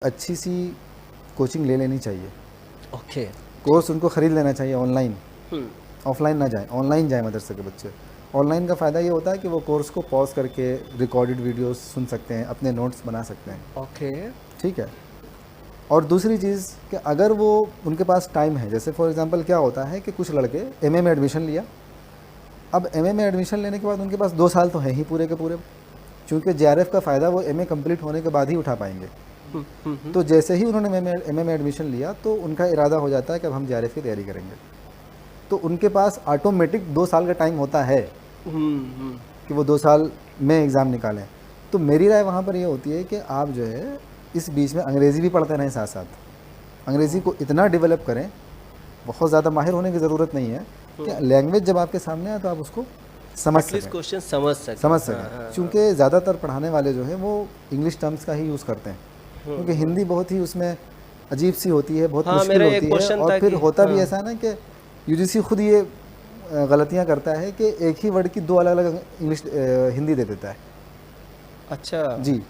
अच्छी सी कोचिंग ले लेनी चाहिए। ओके। कोर्स उनको ख़रीद लेना चाहिए ऑनलाइन, हम्म। ऑफलाइन ना जाएं, ऑनलाइन जाएं मदरसे के बच्चे। ऑनलाइन का फ़ायदा ये होता है कि वो कोर्स को पॉज करके रिकॉर्डेड वीडियोस सुन सकते हैं, अपने नोट्स बना सकते हैं। ओके। ठीक है। और दूसरी चीज़ कि अगर वो उनके पास टाइम है, जैसे फॉर एग्जांपल क्या होता है कि कुछ लड़के एमए में एडमिशन लिया, अब एमए में एडमिशन लेने के बाद उनके पास 2 साल तो हैं ही पूरे के पूरे, क्योंकि जेआरएफ का फ़ायदा वो एमए कंप्लीट होने के बाद ही उठा पाएंगे। तो जैसे ही उन्होंने एमए में एडमिशन लिया तो उनका इरादा हो जाता है कि अब हम जेआरएफ की तैयारी करेंगे, तो उनके पास ऑटोमेटिक 2 साल का टाइम होता है कि वो 2 साल में एग्ज़ाम निकालें। तो मेरी राय वहाँ पर ये होती है कि आप जो है इस बीच में अंग्रेज़ी भी पढ़ते रहें साथ साथ, अंग्रेज़ी को इतना डेवलप करें, बहुत ज़्यादा माहिर होने की ज़रूरत नहीं है कि लैंग्वेज जब आपके सामने आए तो आप उसको समझ सकें, क्वेश्चन समझ सकें। क्योंकि ज़्यादातर पढ़ाने वाले जो हैं वो इंग्लिश टर्म्स का ही यूज़ करते हैं, क्योंकि हिंदी बहुत ही उसमें अजीब सी होती है, बहुत मुश्किल होती है। और फिर होता भी ऐसा ना कि यूजीसी खुद ये गलतियां करता है कि एक ही वर्ड की 2 अलग अलग इंग्लिश हिंदी दे देता है। अच्छा जी,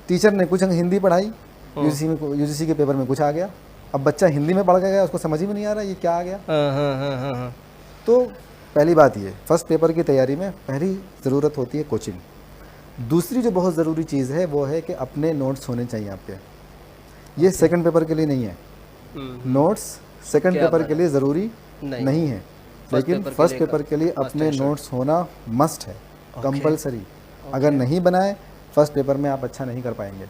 टीचर ने कुछ हिंदी पढ़ाई, यूजीसी के पेपर में कुछ आ गया, अब बच्चा हिंदी में पढ़ के गया, उसको समझ ही में नहीं आ रहा ये क्या आ गया। तो पहली बात ये, फर्स्ट पेपर की तैयारी में पहली ज़रूरत होती है कोचिंग। दूसरी जो बहुत ज़रूरी चीज़ है वो है कि अपने नोट्स होने चाहिए आपके। ये सेकंड पेपर के लिए नहीं है, नोट्स सेकंड पेपर के लिए ज़रूरी नहीं है, लेकिन फर्स्ट पेपर के लिए अपने नोट्स होना मस्ट है, कंपलसरी। अगर नहीं बनाए फर्स्ट पेपर में आप अच्छा नहीं कर पाएंगे,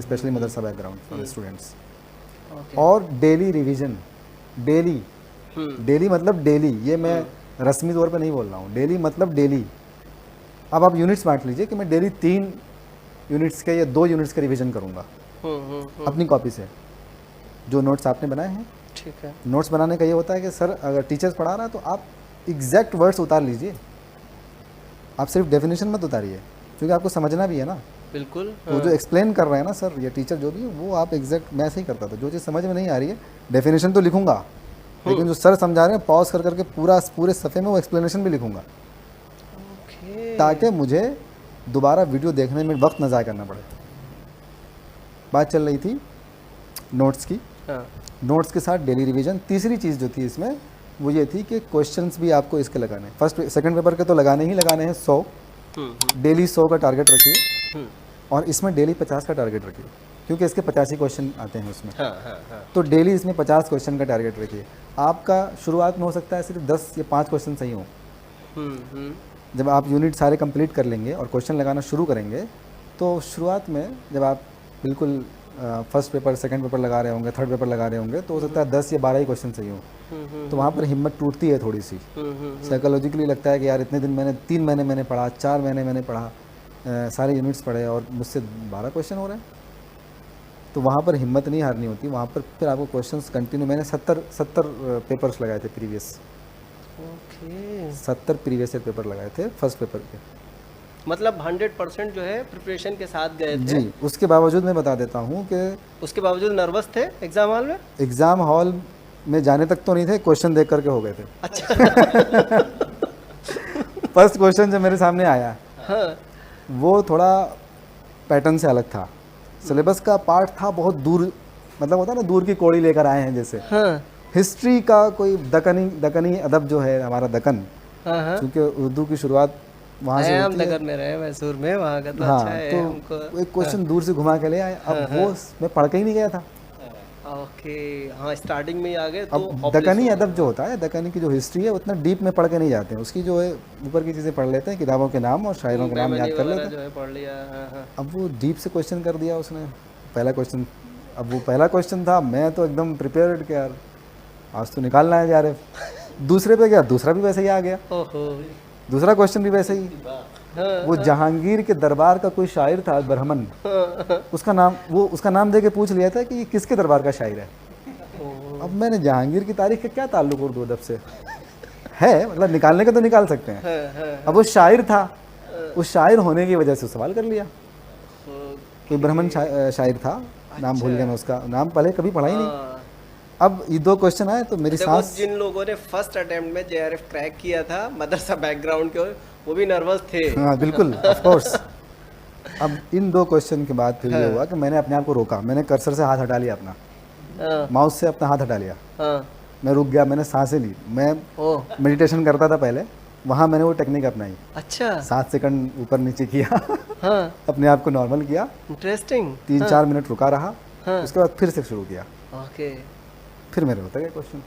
specially Madrasa background for students. और डेली रिवीजन, डेली मतलब डेली, ये मैं रस्मी तौर पे नहीं बोल रहा हूँ, डेली मतलब डेली। अब आप यूनिट्स बांट लीजिए कि मैं डेली 3 यूनिट्स के या 2 यूनिट्स का रिवीजन करूँगा अपनी कॉपी से, जो नोट्स आपने बनाए हैं। ठीक है। नोट्स बनाने का ये होता है कि सर अगर टीचर्स पढ़ा रहा है तो आप एग्जैक्ट वर्ड्स उतार लीजिए, आप सिर्फ डेफिनेशन मत उतारिए, क्योंकि आपको समझना भी है ना। बिल्कुल। वो जो एक्सप्लेन कर रहे हैं ना सर या टीचर जो भी है, वो आप एग्जैक्ट, मैं ऐसे ही करता था, जो चीज़ समझ में नहीं आ रही है डेफिनेशन तो लिखूंगा, लेकिन जो सर समझा रहे हैं पॉज कर करके पूरे सफ़े में वो एक्सप्लेनेशन भी लिखूंगा, ताकि मुझे दोबारा वीडियो देखने में वक्त न ज़ाया करना पड़े। बात चल रही थी नोट्स की। नोट्स के साथ डेली रिवीजन। तीसरी चीज़ जो थी इसमें वो ये थी कि क्वेश्चंस भी आपको इसके लगाने हैं, फर्स्ट सेकंड पेपर के तो लगाने ही लगाने हैं 100, डेली 100 का टारगेट रखिए, और इसमें डेली 50 का टारगेट रखिए, क्योंकि इसके 85 क्वेश्चन आते हैं उसमें। तो डेली इसमें 50 क्वेश्चन का टारगेट रखिए। आपका शुरुआत में हो सकता है सिर्फ 10 या 5 क्वेश्चन सही हों। जब आप यूनिट सारे कंप्लीट कर लेंगे और क्वेश्चन लगाना शुरू करेंगे, तो शुरुआत में जब आप बिल्कुल फर्स्ट पेपर सेकंड पेपर लगा रहे होंगे, थर्ड पेपर लगा रहे होंगे, तो हो सकता है 10 या 12 ही क्वेश्चन सही हों। तो वहाँ पर हिम्मत टूटती है थोड़ी सी, साइकोलॉजिकली लगता है कि यार इतने दिन मैंने 3 महीने मैंने पढ़ा, 4 महीने मैंने पढ़ा, सारे यूनिट्स पढ़े और मुझसे 12 क्वेश्चन हो रहे हैं। तो वहाँ पर हिम्मत नहीं हारनी होती, वहाँ पर फिर आपको क्वेश्चंस कंटिन्यू, मैंने 70 पेपर्स लगाए थे प्रीवियस, 70 प्रीवियस पेपर लगाए थे फर्स्ट पेपर के, मतलब 100% जो है प्रिपरेशन के साथ गए थे। जी। उसके बावजूद मैं बता देता हूँ कि उसके बावजूद नर्वस थे एग्जाम हॉल में? एग्ज़ाम हॉल में जाने तक तो नहीं थे, क्वेश्चन देख करके हो गए थे। अच्छा। फर्स्ट क्वेश्चन जो मेरे सामने आया, हाँ। वो थोड़ा पैटर्न से अलग था, सिलेबस का पार्ट था बहुत दूर, मतलब होता है ना दूर की कौड़ी लेकर आए हैं जैसे। हाँ। हिस्ट्री का कोई दक्कनी अदब जो है हमारा दक्कन, क्योंकि उर्दू की शुरुआत वहाँ से होती है। दक्कन में रहे, मैसूर में, वहाँ का तो हाँ, अच्छा है। तो एक क्वेश्चन दूर से घुमा के ले आए, अब वो मैं पढ़ के ही नहीं गया था। ओके। हाँ, स्टार्टिंग में ही आ गए तो अब दक्कनी अदब जो होता है, दक्कनी की जो हिस्ट्री है उतना डीप में पढ़ के नहीं जाते हैं, उसकी जो है ऊपर की चीज़ें पढ़ लेते हैं, किताबों के नाम और शायरों के नाम याद कर लेते हैं, पढ़ लिया। अब वो डीप से क्वेश्चन कर दिया उसने। पहला क्वेश्चन, अब वो पहला क्वेश्चन था, मैं तो एकदम प्रिपेयर्ड कि यार आज तो निकालना है यार। दूसरे पे गया, दूसरा भी वैसे ही आ गया, दूसरा क्वेश्चन भी वैसे ही। वो जहांगीर के दरबार का कोई शायर था ब्राह्मण, उसका नाम दे के पूछ लिया था कि ये किसके दरबार का शायर है। अब मैंने जहांगीर की तारीख का क्या ताल्लुक उर्दू अदब से है, मतलब निकालने का तो निकाल सकते हैं। अब वो शायर था, उस शायर होने की वजह से सवाल कर लिया। कोई ब्राह्मण शायर था, नाम भूल गया मैं उसका नाम, पहले कभी पढ़ा ही नहीं। अब ये 2 क्वेश्चन आए तो मेरी सांस, जिन लोगों ने फर्स्ट अटेम्प्ट में जेआरएफ क्रैक किया था मदरसा बैकग्राउंड के, वो भी नर्वस थे। हाँ बिल्कुल, ऑफ कोर्स। अब इन 2 क्वेश्चन के बाद फिर ये हुआ कि मैंने अपने आप को रोका, मैंने कर्सर से हाथ हटा लिया अपना, माउस से अपना हाथ हटा लिया, मैं रुक गया, मैंने सांसें ली। मैं मेडिटेशन करता था पहले, वहाँ मैंने वो टेक्निक अपनाई। अच्छा, 7 सेकंड ऊपर नीचे किया, अपने आप को नॉर्मल किया, इंटरेस्टिंग। 3-4 मिनट रुका रहा, उसके बाद फिर से शुरू किया, ओके, फिर मेरे होता गया क्वेश्चन।